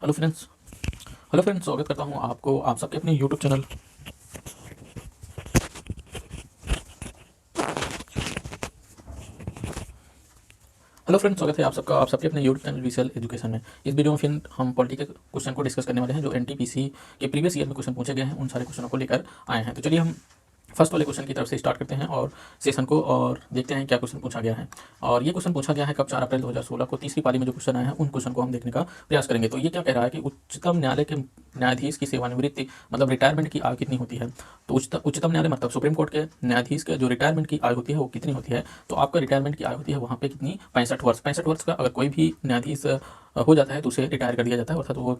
Hello friends. Hello friends, स्वागत करता हूँ आपको आप सबके अपने यूट्यूब चैनल। हेलो फ्रेंड्स, स्वागत है आप सबका आप सबके अपने यूट्यूब चैनल विशल एजुकेशन में। इस वीडियो में फिर हम पॉलिटी के क्वेश्चन को डिस्कस करने वाले हैं जो एनटीपीसी के प्रीवियस ईयर में क्वेश्चन पूछे गए हैं, उन सारे क्वेश्चनों को लेकर आए हैं। तो चलिए हम फर्स्ट वाले क्वेश्चन की तरफ से स्टार्ट करते हैं और सेशन को और देखते हैं क्या क्वेश्चन पूछा गया है। और ये क्वेश्चन पूछा गया है कब 4 अप्रैल 2016 को तीसरी पाली में जो क्वेश्चन आए हैं उन क्वेश्चन को हम देखने का प्रयास करेंगे। तो ये क्या कह रहा है कि उच्चतम न्यायालय के न्यायाधीश की सेवानिवृत्ति मतलब रिटायरमेंट की आयु कितनी होती है। तो उच्चतम न्यायालय मतलब सुप्रीम कोर्ट के न्यायाधीश के जो रिटायरमेंट की आयु होती है वो कितनी होती है। तो आपका रिटायरमेंट की आयु होती है वहाँ पे कितनी, 65 वर्ष। 65 वर्ष का अगर कोई भी न्यायाधीश हो जाता है तो उसे रिटायर कर दिया जाता है, अर्थात वो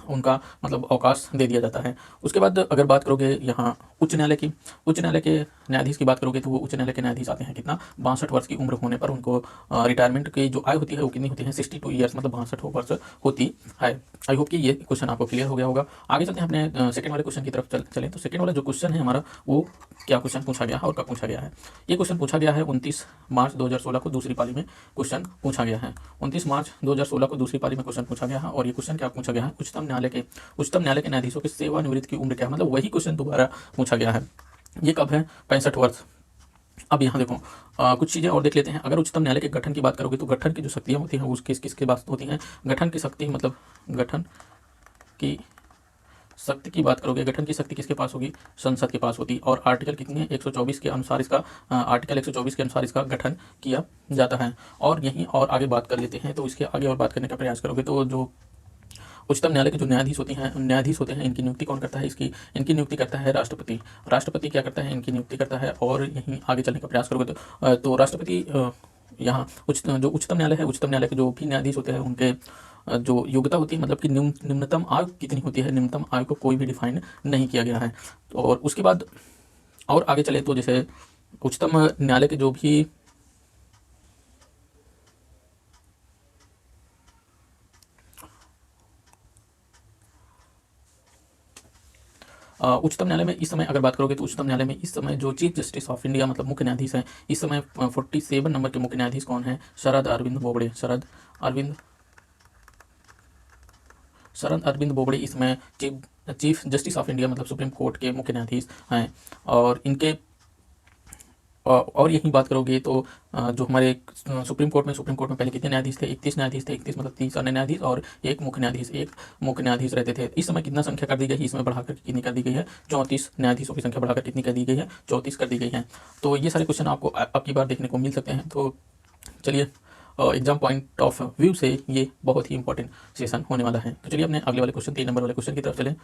उनका मतलब अवकाश दे दिया जाता है। उसके बाद अगर बात करोगे यहाँ उच्च न्यायालय की, उच्च न्यायालय के न्यायाधीश की बात करोगे तो वो उच्च न्यायालय के न्यायाधीश आते हैं कितना, 62 वर्ष की उम्र होने पर उनको रिटायरमेंट की जो आयु होती है वो कितनी होती है, 62 ईयर्स मतलब 62 वर्ष होती है। आई होप कि ये क्वेश्चन आपको क्लियर हो गया होगा। आगे चलते हैं अपने सेकंड वाले क्वेश्चन की तरफ चलें। तो सेकंड वाला जो क्वेश्चन है हमारा वो क्या क्वेश्चन पूछा गया है और कब पूछा गया है। ये क्वेश्चन पूछा गया है 29 मार्च 2016 को दूसरी पाली में क्वेश्चन पूछा गया है। 29 मार्च 2016 को दूसरी पाली में क्वेश्चन पूछा गया है और ये क्वेश्चन क्या पूछा गया है, उच्चतम न्यायालय के न्यायाधीशों की सेवानिवृत्ति की उम्र क्या है, मतलब वही क्वेश्चन दोबारा पूछा गया है। ये कब है, 65 वर्ष। अब यहाँ देखो कुछ चीज़ें और देख लेते हैं। अगर उच्चतम न्यायालय के गठन की बात करोगे तो गठन की जो शक्तियाँ होती हैं वो किसके पास होती हैं। गठन की शक्ति मतलब गठन की शक्ति की बात करोगे, गठन की शक्ति किसके पास होगी, संसद के पास होती। और आर्टिकल कितनी है, 124 के अनुसार इसका आर्टिकल 124 के अनुसार इसका गठन किया जाता है। और यहीं और आगे बात कर लेते हैं। तो इसके आगे और बात करने का प्रयास करोगे तो जो उच्चतम न्यायालय के जो न्यायाधीश होते हैं इनकी नियुक्ति कौन करता है, इनकी नियुक्ति करता है राष्ट्रपति। राष्ट्रपति क्या करता है, इनकी नियुक्ति करता है। और यहीं आगे चलने का प्रयास करोगे तो राष्ट्रपति यहाँ जो उच्चतम न्यायालय है, उच्चतम न्यायालय के जो भी न्यायाधीश होते हैं उनके जो योग्यता होती है मतलब कि निम्नतम आयु कितनी होती है, निम्नतम आयु को कोई भी डिफाइन नहीं किया गया है। और उसके बाद और आगे चले तो जैसे उच्चतम न्यायालय के जो भी उच्चतम न्यायालय में इस समय अगर बात करोगे तो उच्चतम न्यायालय में इस समय जो चीफ जस्टिस ऑफ इंडिया मतलब मुख्य न्यायाधीश हैं इस समय 47 नंबर के मुख्य न्यायाधीश कौन है, शरद अरविंद बोबड़े। शरद अरविंद बोबड़े इसमें चीफ जस्टिस ऑफ इंडिया मतलब सुप्रीम कोर्ट के मुख्य न्यायाधीश हैं। और इनके और यही बात करोगे तो जो हमारे सुप्रीम कोर्ट में पहले कितने न्यायाधीश थे, 31 न्यायाधीश थे। 31 मतलब 30 अन्य न्यायाधीश और एक मुख्य न्यायाधीश रहते थे। इस समय कितना संख्या कर दी गई है, इसमें बढ़ाकर कितनी कर दी गई है, 34 न्यायाधीशों की संख्या बढ़ाकर कितनी कर दी गई है, 34 कर दी गई है। तो ये सारे क्वेश्चन आपको अब की बार देखने को मिल सकते हैं। तो चलिए एग्जाम पॉइंट ऑफ व्यू से ये बहुत ही इंपॉर्टेंट सेशन होने वाला है। तो चलिए अपने अगले वाले क्वेश्चन 3 नंबर वाले क्वेश्चन की तरफ चलें।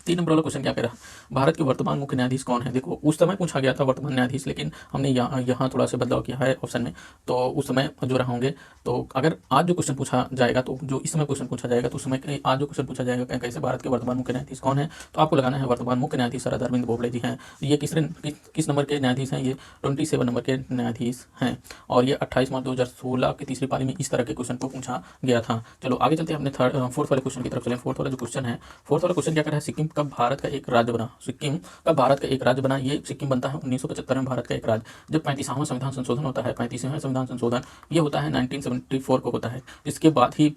3 नंबर वाला क्वेश्चन क्या कह रहा है, भारत के वर्तमान मुख्य न्यायाधीश कौन है। देखो उस समय पूछा गया था वर्तमान न्यायाधीश, लेकिन हमने यहाँ थोड़ा सा बदलाव किया है ऑप्शन में। तो उस समय जो रहा होंगे, तो अगर आज जो क्वेश्चन पूछा जाएगा तो जो इस समय क्वेश्चन पूछा जाएगा तो उस समय आज जो क्वेश्चन पूछा जाएगा कैसे भारत के वर्तमान मुख्य न्यायाधीश कौन है, तो आपको लगाना है वर्तमान मुख्य न्यायाधीश शरद अरविंद बोबड़े जी हैं। ये किस नंबर के न्यायाधीश हैं, ये 27 नंबर के न्यायाधीश हैं। और ये 28 मार्च 2016 की तीसरी पाली में इस तरह के क्वेश्चन को पूछा गया था। चलो आगे चलते हैं अपने फोर्थ वाले क्वेश्चन की तरफ चलें। फोर्थ वाला जो क्वेश्चन है, फोर्थ वाला क्वेश्चन क्या कर रहा है, सिक्किम कब भारत का एक राज्य बना। सिक्किम कब भारत का एक राज्य बना। ये सिक्किम बनता है 1975 में भारत का एक राज्य, जब 35वां संविधान संशोधन होता है। 35वां संविधान संशोधन ये होता है 1974 को होता है। इसके बाद ही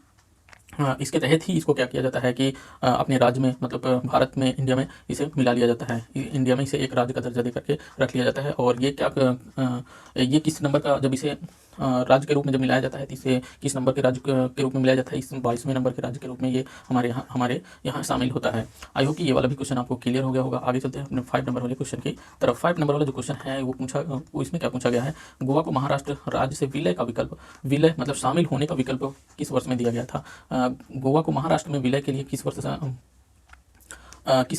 इसके तहत ही इसको क्या किया जाता है कि अपने राज्य में मतलब भारत में इंडिया में इसे मिला लिया जाता है। इंडिया में इसे एक राज्य का दर्जा दे करके रख लिया जाता है। और ये ये किस नंबर का, जब इसे राज्य के रूप में जब मिलाया जाता है तो इसे किस नंबर के राज्य के रूप में मिलाया जाता है, इस 22वें नंबर के राज्य के रूप में ये हमारे यहाँ शामिल होता है। आई होप कि ये वाला भी क्वेश्चन आपको क्लियर हो गया होगा। आगे चलते हैं अपने 5 नंबर वाले क्वेश्चन की तरफ। 5 नंबर वाला जो क्वेश्चन है वो इसमें क्या पूछा गया है, गोवा को महाराष्ट्र राज्य से विलय का विकल्प, विलय मतलब शामिल होने का विकल्प किस वर्ष में दिया गया था। गोवा को महाराष्ट्र में विलय के लिए किस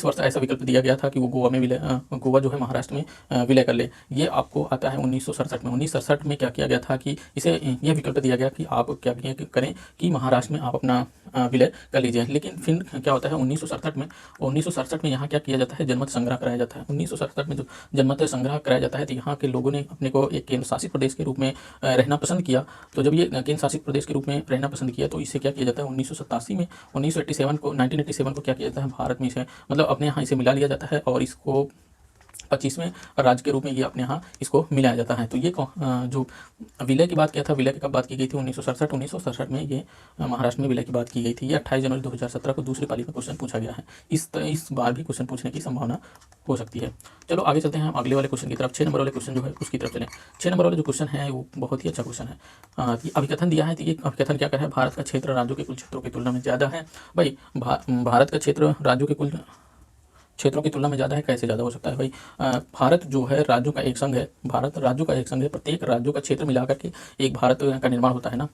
वर्ष ऐसा विकल्प दिया गया था कि वो गोवा जो है महाराष्ट्र में विलय कर ले। ये आपको आता है 1967 में। 1967 में क्या किया गया था कि इसे यह विकल्प दिया गया कि आप क्या करें कि महाराष्ट्र में आप अपना विलय कर लीजिए। लेकिन फिर क्या होता है 1967 में यहाँ क्या किया जाता है, जनमत संग्रह कराया जाता है। 1967 में जो जनमत संग्रह कराया जाता है तो यहाँ के लोगों ने अपने को एक केंद्र शासित प्रदेश के रूप में रहना पसंद किया। तो जब ये केंद्र शासित प्रदेश के रूप में रहना पसंद किया तो इसे क्या किया जाता है 1987 को क्या किया जाता है, भारत में इसे मतलब अपने यहाँ इसे मिला लिया जाता है और इसको 25वें राज्य के रूप में ये अपने यहाँ इसको मिलाया जाता है। तो ये जो विलय की बात किया था, विलय की कब बात की गई थी? 1967 में ये महाराष्ट्र में विलय की बात की गई थी। ये 28 जनवरी 2017 को दूसरी पाली में क्वेश्चन पूछा गया है। इस बार भी क्वेश्चन पूछने की संभावना हो सकती है। चलो आगे चलते हैं हम अगले वाले क्वेश्चन की तरफ। 6 नंबर वाले क्वेश्चन जो है उसकी तरफ चलें। 6 नंबर वाले जो क्वेश्चन है वो बहुत ही अच्छा क्वेश्चन है। अभिकथन दिया है, तो ये अभिकथन क्या है? भारत का क्षेत्र राज्यों के कुल क्षेत्रों की तुलना में ज़्यादा है। भाई भारत का क्षेत्र राज्यों के कुल क्षेत्रों की तुलना में ज़्यादा है, कैसे ज़्यादा हो सकता है भाई? भारत जो है राज्यों का एक संघ है, भारत राज्यों का एक संघ है, प्रत्येक राज्यों का क्षेत्र मिलाकर के एक भारत का निर्माण होता है ना।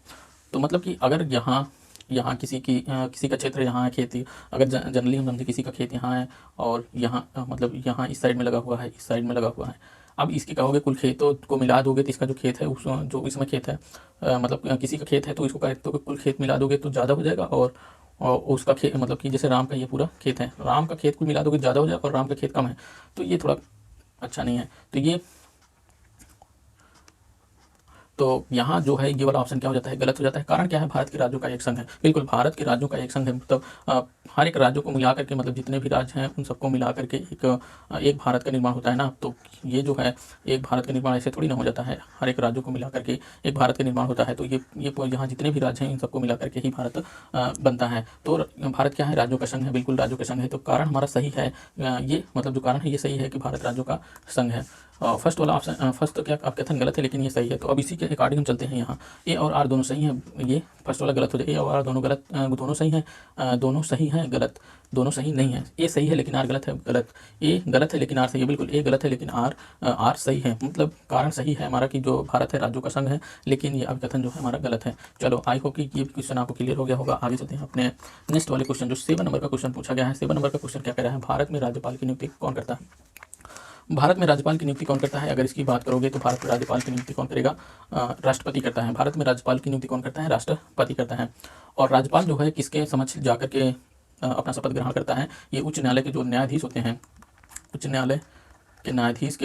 तो मतलब कि अगर यहाँ किसी का क्षेत्र यहाँ है, खेती अगर जनरली हम समझे किसी का खेत यहाँ है और यहाँ मतलब यहाँ इस साइड में लगा हुआ है, इस साइड में लगा हुआ है। अब इसकी कहोगे कुल खेतों को मिला दोगे तो इसका जो खेत है उस जो इसमें खेत है मतलब किसी का खेत है तो इसको कहते हो कुल खेत मिला दोगे तो ज़्यादा हो जाएगा। और उसका खेत मतलब कि जैसे राम का ये पूरा खेत है, राम का खेत कुल मिला दोगे ज़्यादा हो जाएगा और राम का खेत कम है, तो ये थोड़ा अच्छा नहीं है। तो यहाँ जो है ये वाला ऑप्शन क्या हो जाता है? गलत हो जाता है। कारण क्या है? भारत के राज्यों का एक संघ है। बिल्कुल भारत के राज्यों का एक संघ है, मतलब हर एक राज्यों को मिला करके मतलब जितने भी राज्य हैं उन सबको मिला करके एक भारत का निर्माण होता है ना। तो ये जो है एक भारत का निर्माण ऐसे थोड़ी ना हो जाता है, हर एक राज्यों को मिला करके एक भारत का निर्माण होता है। तो ये यहाँ जितने भी राज्य हैं इन सबको मिला करके ही भारत बनता है। तो भारत क्या है? राज्यों का संघ है, बिल्कुल राज्यों का संघ है। तो कारण हमारा सही है, ये मतलब जो कारण है ये सही है कि भारत राज्यों का संघ है। फर्स्ट वाला ऑप्शन फर्स्ट तो क्या आप कथन गलत है, लेकिन ये सही है। तो अब इसी के अकॉर्डिंग हम चलते हैं। यहाँ ए और आर दोनों सही हैं, ये फर्स्ट वाला गलत हो जाए। ए और आर दोनों गलत, दोनों सही हैं, दोनों सही हैं, गलत, दोनों सही नहीं है। ए सही है लेकिन आर गलत है, गलत। ए गलत है लेकिन आर सही है, बिल्कुल ए गलत है लेकिन आर सही है। मतलब कारण सही है हमारा कि जो भारत है राज्यों का संघ है, लेकिन ये अभिकथन जो है हमारा गलत है। चलो आई होप कि ये क्वेश्चन आपको क्लियर हो गया होगा। आगे चलते हैं अपने नेक्स्ट वाले क्वेश्चन, जो 7 नंबर का क्वेश्चन पूछा गया है। 7 नंबर का क्वेश्चन क्या कह रहा है? भारत में राज्यपाल की नियुक्ति कौन करता है? भारत में राज्यपाल की नियुक्ति कौन करता है? अगर इसकी बात करोगे तो भारत में राज्यपाल की नियुक्ति कौन करेगा? राष्ट्रपति करता है। भारत में राज्यपाल की नियुक्ति कौन करता है? राष्ट्रपति करता है। और राज्यपाल जो है किसके समक्ष जाकर के अपना शपथ ग्रहण करता है? ये उच्च न्यायालय के जो न्यायाधीश होते हैं, उच्च न्यायालय के न्यायाधीश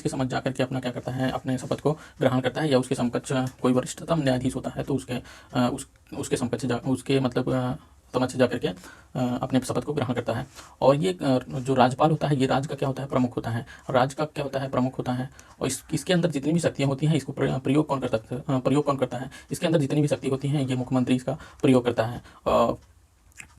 के समक्ष जाकर के अपना क्या करता है? अपने शपथ को ग्रहण करता है। या उसके समकक्ष कोई वरिष्ठतम न्यायाधीश होता है तो उसके समकक्ष उसके मतलब समक्ष जाकर के अपने शपथ को ग्रहण करता है। और ये जो राज्यपाल होता है ये राज्य का क्या होता है? प्रमुख होता है। राज्य का क्या होता है? प्रमुख होता है। और इसके अंदर जितनी भी शक्तियाँ होती हैं इसको प्रयोग कौन करता है? इसके अंदर जितनी भी शक्ति होती हैं ये मुख्यमंत्री इसका प्रयोग करता है।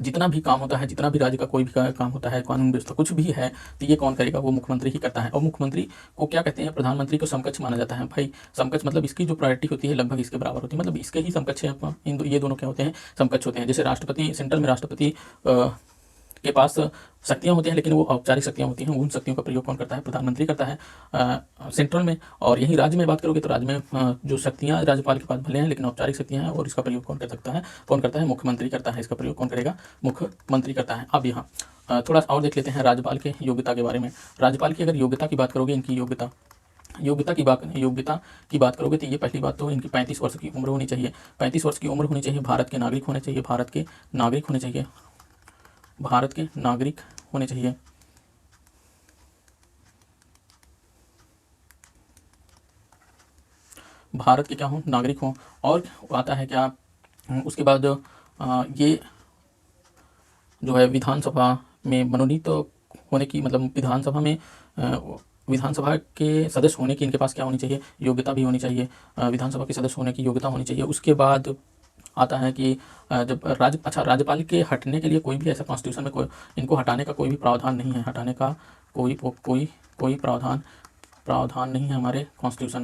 जितना भी काम होता है, जितना भी राज्य का कोई भी काम होता है, कानून व्यवस्था कुछ भी है, तो ये कौन करेगा? वो मुख्यमंत्री ही करता है। और मुख्यमंत्री को क्या कहते हैं? प्रधानमंत्री को समकक्ष माना जाता है। भाई समकक्ष मतलब इसकी जो प्रायोरिटी होती है लगभग इसके बराबर होती है, मतलब इसके ही समकक्ष है। ये दोनों क्या होते हैं? समकक्ष होते हैं। जैसे राष्ट्रपति, सेंट्रल में राष्ट्रपति के पास शक्तियाँ होती हैं लेकिन वो औपचारिक शक्तियाँ होती हैं, उन शक्तियों का प्रयोग कौन करता है? प्रधानमंत्री करता है सेंट्रल में। और यही राज्य में बात करोगे तो राज्य में जो शक्तियाँ राज्यपाल के पास भले हैं लेकिन औपचारिक शक्तियाँ हैं, और इसका प्रयोग कौन करता है? मुख्यमंत्री करता है। इसका प्रयोग कौन करेगा? मुख्यमंत्री करता है। अब यहाँ थोड़ा और देख लेते हैं राज्यपाल के योग्यता के बारे में। राज्यपाल की अगर योग्यता की बात करोगे, इनकी योग्यता की बात करोगे तो ये पहली बात तो इनकी 35 वर्ष की उम्र होनी चाहिए। 35 वर्ष की उम्र होनी चाहिए, भारत के नागरिक होने चाहिए, भारत के नागरिक होने चाहिए, भारत के नागरिक होने चाहिए। भारत के क्या हों? नागरिक हों। और आता है क्या उसके बाद ये जो है विधानसभा में मनोनीत होने की, मतलब विधानसभा के सदस्य होने की इनके पास क्या होनी चाहिए? योग्यता भी होनी चाहिए। विधानसभा के सदस्य होने की योग्यता होनी चाहिए। उसके बाद आता है कि जब राज्यपाल के हटने के लिए कोई भी ऐसा कॉन्स्टिट्यूशन में इनको हटाने का कोई भी प्रावधान नहीं है। हटाने का कोई प्रावधान नहीं है हमारे कॉन्स्टिट्यूशन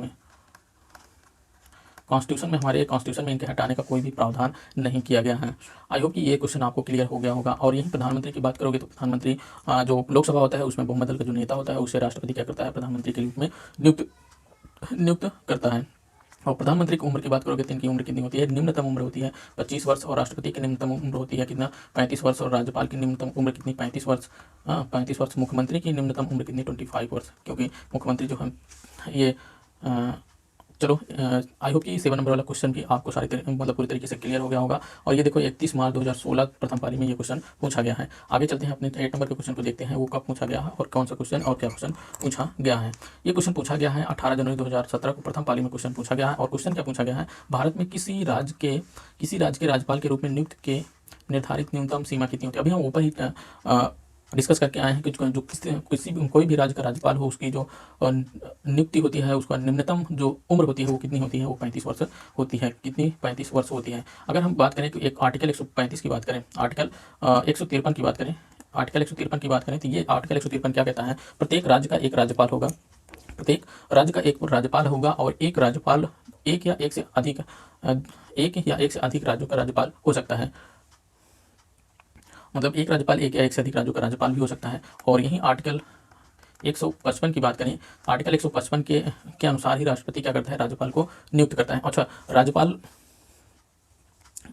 में इनके हटाने का कोई भी प्रावधान नहीं किया गया है। आई होप कि ये क्वेश्चन आपको क्लियर हो गया होगा। और यही प्रधानमंत्री की बात करोगे तो प्रधानमंत्री जो लोकसभा होता है उसमें बहुमत दल का जो नेता होता है उसे राष्ट्रपति क्या करता है? प्रधानमंत्री के रूप में नियुक्त करता है। और प्रधानमंत्री की उम्र की बात करोगे तो इनकी उम्र कितनी होती है? निम्नतम उम्र होती है 25 वर्ष। और राष्ट्रपति की निम्नतम उम्र होती है कितना? 35 वर्ष। और राज्यपाल की निम्नतम उम्र कितनी? 35 वर्ष। 35 वर्ष। मुख्यमंत्री की निम्नतम उम्र कितनी? 25 वर्ष, क्योंकि मुख्यमंत्री जो है ये चलो आई होप कि 7 नंबर वाला क्वेश्चन भी आपको पूरी तरीके से क्लियर हो गया होगा। और ये देखो 31 मार्च 2016 प्रथम पाली में ये क्वेश्चन पूछा गया है। आगे चलते हैं अपने 8 नंबर के क्वेश्चन को देखते हैं, वो कब पूछा गया है और कौन सा क्वेश्चन और क्या क्वेश्चन पूछा गया है। ये क्वेश्चन पूछा गया है 18 जनवरी 2017 को प्रथम पाली में क्वेश्चन पूछा गया है। और क्वेश्चन क्या पूछा गया है? भारत में किसी राज्य के राज्यपाल के रूप में नियुक्त के निर्धारित न्यूनतम सीमा कितनी होती है? अभी हम ऊपर ही डिस्कस करके आए हैं कि जो किसी भी कोई भी राज्य का राज्यपाल हो उसकी जो नियुक्ति होती है उसका निम्नतम जो उम्र होती है वो कितनी होती है, वो 35 वर्ष होती है। कितनी? 35 वर्ष होती है। अगर हम बात करें कि एक आर्टिकल 135 की बात करें, आर्टिकल 153 की बात करें, आर्टिकल 153 की बात करें तो ये आर्टिकल 153 क्या कहता है? प्रत्येक राज्य का एक राज्यपाल होगा, प्रत्येक राज्य का एक राज्यपाल होगा और एक राज्यपाल एक या एक से अधिक राज्यों का राज्यपाल हो सकता है। मतलब एक राज्यपाल एक या एक से अधिक राज्यों का राज्यपाल भी हो सकता है। और यही आर्टिकल 155 की बात करें, आर्टिकल 155 के अनुसार ही राष्ट्रपति क्या करता है? राज्यपाल को नियुक्त करता है। अच्छा, राज्यपाल,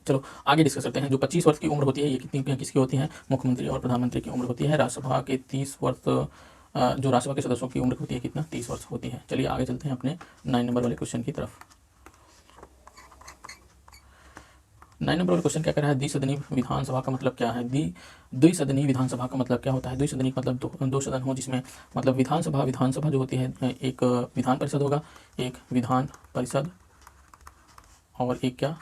चलो आगे डिस्कस करते हैं। जो 25 वर्ष की उम्र होती है ये कितनी किसकी होती है? मुख्यमंत्री और प्रधानमंत्री की उम्र होती है। राज्यसभा के 30 वर्ष, जो राज्यसभा के सदस्यों की उम्र होती है कितना? 30 वर्ष होती है। चलिए आगे चलते हैं अपने 9 नंबर वाले क्वेश्चन की तरफ। 9 नंबर वाला क्वेश्चन क्या कर रहा है? द्विसदनीय विधानसभा का मतलब क्या है? द्विसदनीय विधानसभा का मतलब क्या होता है? द्विसदनीय मतलब दो सदन हो, जिसमें मतलब विधानसभा जो होती है, एक विधान परिषद होगा, एक विधान परिषद और एक क्या?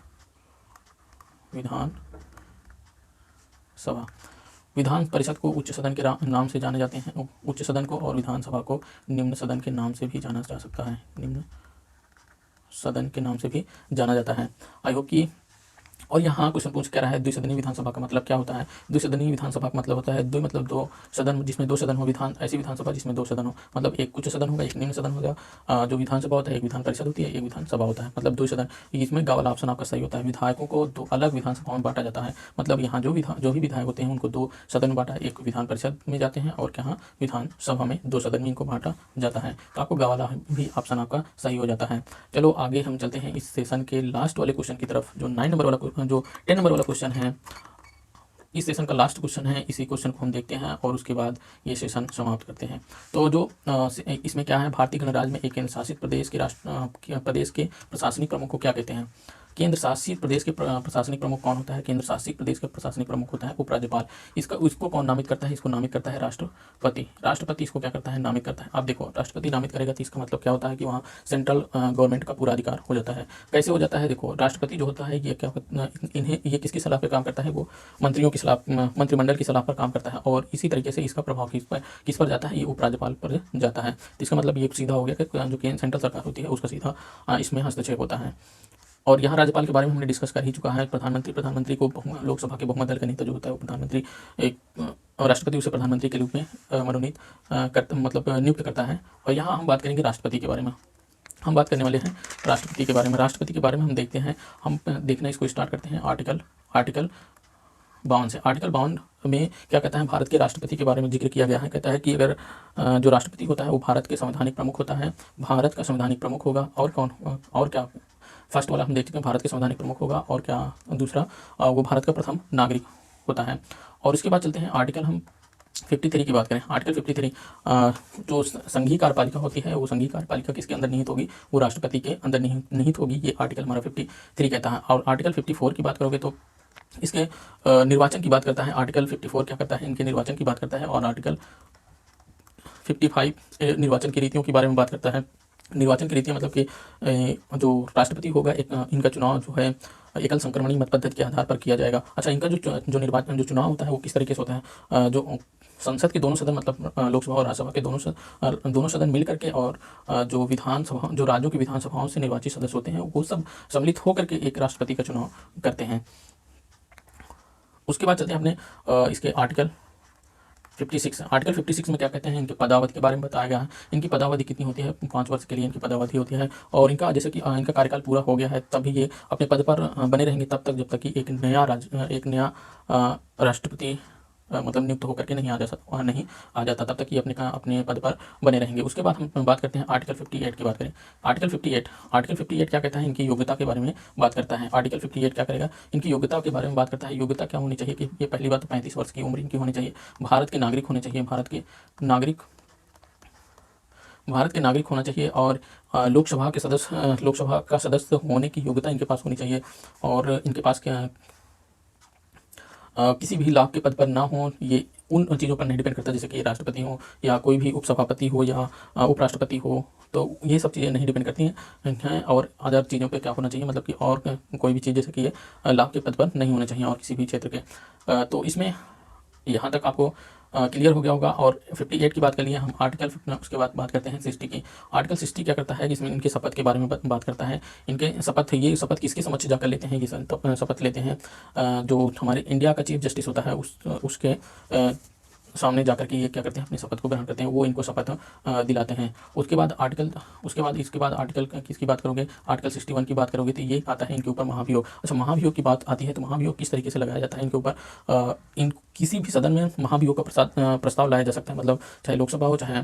विधान सभा। विधान परिषद को उच्च सदन के नाम से जाने जाते हैं, उच्च सदन को, और विधानसभा को निम्न सदन के नाम से भी जाना जा सकता है, निम्न सदन के नाम से भी जाना जाता है। आई होप कि, और यहाँ क्वेश्चन पूछ क्या रहा है? द्विसदनीय विधानसभा का मतलब क्या होता है? द्विसदनीय विधानसभा का मतलब होता है द्वि मतलब दो सदन, जिसमें दो सदन हो। ऐसी विधानसभा जिसमें दो सदन हो, मतलब एक उच्च सदन होगा, एक निम्न सदन होगा। जो विधानसभा होता है, एक विधान परिषद होती है, एक विधानसभा होता है, मतलब दो सदन। इसमें गा वाला ऑप्शन आपका सही होता है। विधायकों को दो अलग विधानसभाओं में बांटा जाता है। मतलब यहाँ जो भी विधायक होते हैं उनको दो सदन में बांटा, एक विधान परिषद में जाते हैं और क्या? विधानसभा में, दो सदन में इनको बांटा जाता है। तो आपको गा वाला भी ऑप्शन आपका सही हो जाता है। चलो आगे हम चलते हैं इस सेशन के लास्ट वाले क्वेश्चन की तरफ, जो 10 नंबर वाला क्वेश्चन है। इस सेशन का लास्ट क्वेश्चन है, इसी क्वेश्चन को हम देखते हैं और उसके बाद ये सेशन समाप्त करते हैं। तो जो इसमें क्या है? भारतीय गणराज्य में एक केंद्र शासित प्रदेश के प्रशासनिक प्रमुख को क्या कहते हैं? केंद्र शासित प्रदेश के प्रशासनिक प्रमुख कौन होता है? केंद्र शासित प्रदेश का प्रशासनिक प्रमुख होता है उपराज्यपाल। इसको कौन नामित करता है? इसको नामित करता है राष्ट्रपति। राष्ट्रपति इसको क्या करता है? नामित करता है। अब देखो, राष्ट्रपति नामित करेगा तो इसका मतलब क्या होता है कि वहाँ सेंट्रल गवर्नमेंट का पूरा अधिकार हो जाता है। कैसे हो जाता है? देखो, राष्ट्रपति जो होता है ये क्या, ये किसकी सलाह पर काम करता है? वो मंत्रियों की सलाह, मंत्रिमंडल की सलाह पर काम करता है। और इसी तरीके से इसका प्रभाव किस पर जाता है? ये उपराज्यपाल पर जाता है। तो इसका मतलब ये सीधा हो गया कि जो केंद्र सेंट्रल सरकार होती है उसका सीधा इसमें हस्तक्षेप होता है। और यहाँ राज्यपाल के बारे में हमने डिस्कस कर ही चुका है। प्रधानमंत्री को लोकसभा के बहुमत दल का नेता जो होता है वो प्रधानमंत्री, एक राष्ट्रपति उसे प्रधानमंत्री के रूप में मनोनीत नियुक्त करता है। और यहाँ हम बात करेंगे राष्ट्रपति के बारे में। हम बात करने वाले हैं राष्ट्रपति के बारे में। राष्ट्रपति के बारे में हम देखते हैं, हम देखना इसको स्टार्ट करते हैं आर्टिकल 52 से। आर्टिकल 52 में क्या कहता है? भारत के राष्ट्रपति के बारे में जिक्र किया गया है। कहता है कि अगर जो राष्ट्रपति होता है वो भारत के संवैधानिक प्रमुख होता है, भारत का संवैधानिक प्रमुख होगा। और कौन, और क्या? फर्स्ट वाला हम देख चुके हैं, भारत के संवैधानिक प्रमुख होगा। और क्या दूसरा? वो भारत का प्रथम नागरिक होता है। और उसके बाद चलते हैं आर्टिकल हम 53 की बात करें। आर्टिकल 53 जो संघीय कार्यपालिका होती है, वो संघीय कार्यपालिका किसके अंदर निहित होगी? वो राष्ट्रपति के अंदर निहित होगी। ये आर्टिकल हमारा 53 कहता है। और आर्टिकल 54 की बात करोगे तो इसके निर्वाचन की बात करता है। आर्टिकल 54 क्या करता है? इनके निर्वाचन की बात करता है। और आर्टिकल 55 निर्वाचन की रीतियों के बारे में बात करता है। निर्वाचन की रीतियाँ मतलब कि जो राष्ट्रपति होगा, इनका चुनाव जो है एकल संक्रमणी मत पद्धति के आधार पर किया जाएगा। अच्छा, इनका जो चुनाव होता है वो किस तरीके से होता है? जो संसद के दोनों सदन, मतलब लोकसभा और राज्यसभा के दोनों सदन मिल करके, और जो राज्यों की विधानसभाओं से निर्वाचित सदस्य होते हैं वो सब सम्मिलित होकर के एक राष्ट्रपति का चुनाव करते हैं। उसके बाद चलते हैं अपने इसके आर्टिकल 56। आर्टिकल 56 में क्या कहते हैं? इनके पदावधि के बारे में बताया गया है। इनकी पदावधि कितनी होती है? 5 वर्ष के लिए इनकी पदावधि होती है। और इनका जैसे कि इनका कार्यकाल पूरा हो गया है तभी ये अपने पद पर बने रहेंगे, तब तक जब तक कि एक नया राष्ट्रपति नियुक्त होकर के नहीं आ जाता, तब तक ये अपने पद पर बने रहेंगे। उसके बाद हम बात करते हैं आर्टिकल 58 की बात करें। आर्टिकल 58 क्या कहता है? इनकी योग्यता के बारे में बात करता है। आर्टिकल 58 क्या करेगा? इनकी योग्यता के बारे में बात करता है। योग्यता क्या होनी चाहिए? कि ये पहली बात तो 35 वर्ष की उम्र इनकी होनी चाहिए, भारत के नागरिक होने चाहिए, भारत के नागरिक होना चाहिए। और लोकसभा का सदस्य होने की योग्यता इनके पास होनी चाहिए। और इनके पास क्या किसी भी लाभ के पद पर ना हो, ये उन चीज़ों पर नहीं डिपेंड करता, जैसे कि राष्ट्रपति हो या कोई भी उपसभापति हो या उपराष्ट्रपति हो, तो ये सब चीज़ें नहीं डिपेंड करती हैं। और अदर चीज़ों पे क्या होना चाहिए, मतलब कि और कोई भी चीज़ जैसे कि लाभ के पद पर नहीं होना चाहिए और किसी भी क्षेत्र के। तो इसमें यहाँ तक आपको क्लियर हो गया होगा। और 58 की बात कर लिए हम, आर्टिकल उसके बाद बात करते हैं 60 की। आर्टिकल 60 क्या करता है, इसमें इनके शपथ के बारे में बात करता है। इनके शपथ, ये शपथ किसके समक्ष जाकर लेते हैं, ये शपथ लेते हैं जो हमारे इंडिया का चीफ जस्टिस होता है उसके सामने जाकर के ये क्या करते हैं, अपनी शपथ को ग्रहण करते हैं, वो इनको शपथ दिलाते हैं। उसके बाद इसके बाद आर्टिकल किसकी बात करोगे, आर्टिकल 61 की बात करोगे तो ये आता है इनके ऊपर महाभियोग। अच्छा, महाभियोग की बात आती है तो महाभियोग किस तरीके से लगाया जाता है इनके ऊपर, इन किसी भी सदन में महाभियोग का प्रस्ताव लाया जा सकता है। मतलब चाहे लोकसभा हो चाहे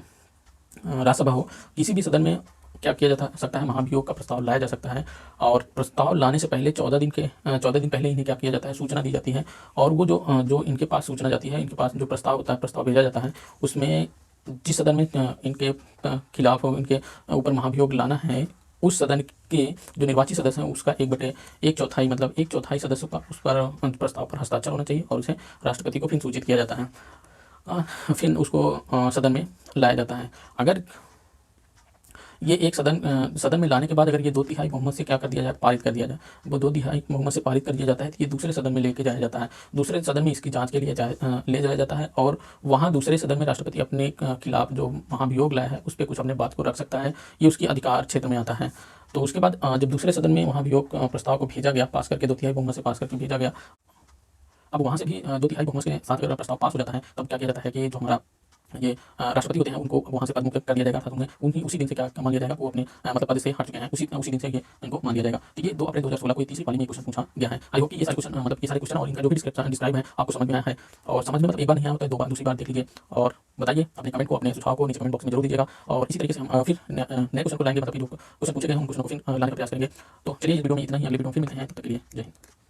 राज्यसभा हो, किसी भी सदन में क्या किया जा सकता है, महाभियोग का प्रस्ताव लाया जा सकता है। और प्रस्ताव लाने से पहले 14 दिन पहले इन्हें क्या किया जाता है, सूचना दी जाती है। और वो जो इनके पास सूचना जाती है, इनके पास जो प्रस्ताव होता है, प्रस्ताव भेजा जाता है, उसमें जिस सदन में इनके खिलाफ इनके ऊपर महाभियोग लाना है, उस सदन के जो निर्वाचित सदस्य हैं उसका 1/4 मतलब 1/4 सदस्यों का उस पर प्रस्ताव पर हस्ताक्षर होना चाहिए और उसे राष्ट्रपति को फिर सूचित किया जाता है। फिर उसको सदन में लाया जाता है। अगर ये एक सदन में लाने के बाद अगर ये 2/3 बहुमत से क्या कर दिया जाए, पारित कर दिया जाए, वो 2/3 बहुमत से पारित कर दिया जाता है, तो ये दूसरे सदन में लेके जाया जाता है। दूसरे सदन में इसकी जांच के लिए ले जाया जाता है और वहाँ दूसरे सदन में राष्ट्रपति अपने खिलाफ जो महाभियोग लाया है उस पर कुछ अपने बात को रख सकता है। ये उसकी अधिकार क्षेत्र में आता है। तो उसके बाद जब दूसरे सदन में महाभियोग प्रस्ताव को भेजा गया, पास करके 2/3 बहुमत से पास करके भेजा गया, अब वहाँ से भी 2/3 बहुमत के साथ अगर प्रस्ताव पास हो जाता है, तब क्या किया जाता है कि जो हमारा ये राष्ट्रपति होते हैं उनको वहाँ से पदमुक्त कर दिया जाएगा, अर्थात उन्हें उसी दिन से क्या मान लिया जाएगा, वो अपने मतलब पद से हट चुके हैं, उसी दिन से ये इनको मान लिया जाएगा। तो ये 2 अप्रैल 2016 को तीसरी पाली में क्वेश्चन पूछा गया है। आई होप कि ये सारे क्वेश्चन और इनका जो भी डिस्क्राइब है आपको समझ में आया है। और समझ में मतलब एक बार नहीं आया होता है, 2 बार दूसरी बार देख लीजिए और बताइए अपने कमेंट को, अपने सुझाव को नीचे कमेंट बॉक्स में जरूर दीजिएगा। और इसी तरीके से हम फिर नए क्वेश्चन को लाएंगे, मतलब जो क्वेश्चन पूछे गए हैं उन क्वेश्चन को फिर लाने का प्रयास करेंगे। तो चलिए इस वीडियो में इतना ही, अगले वीडियो में फिर मिलते हैं, तब तक के लिए जय हिंद।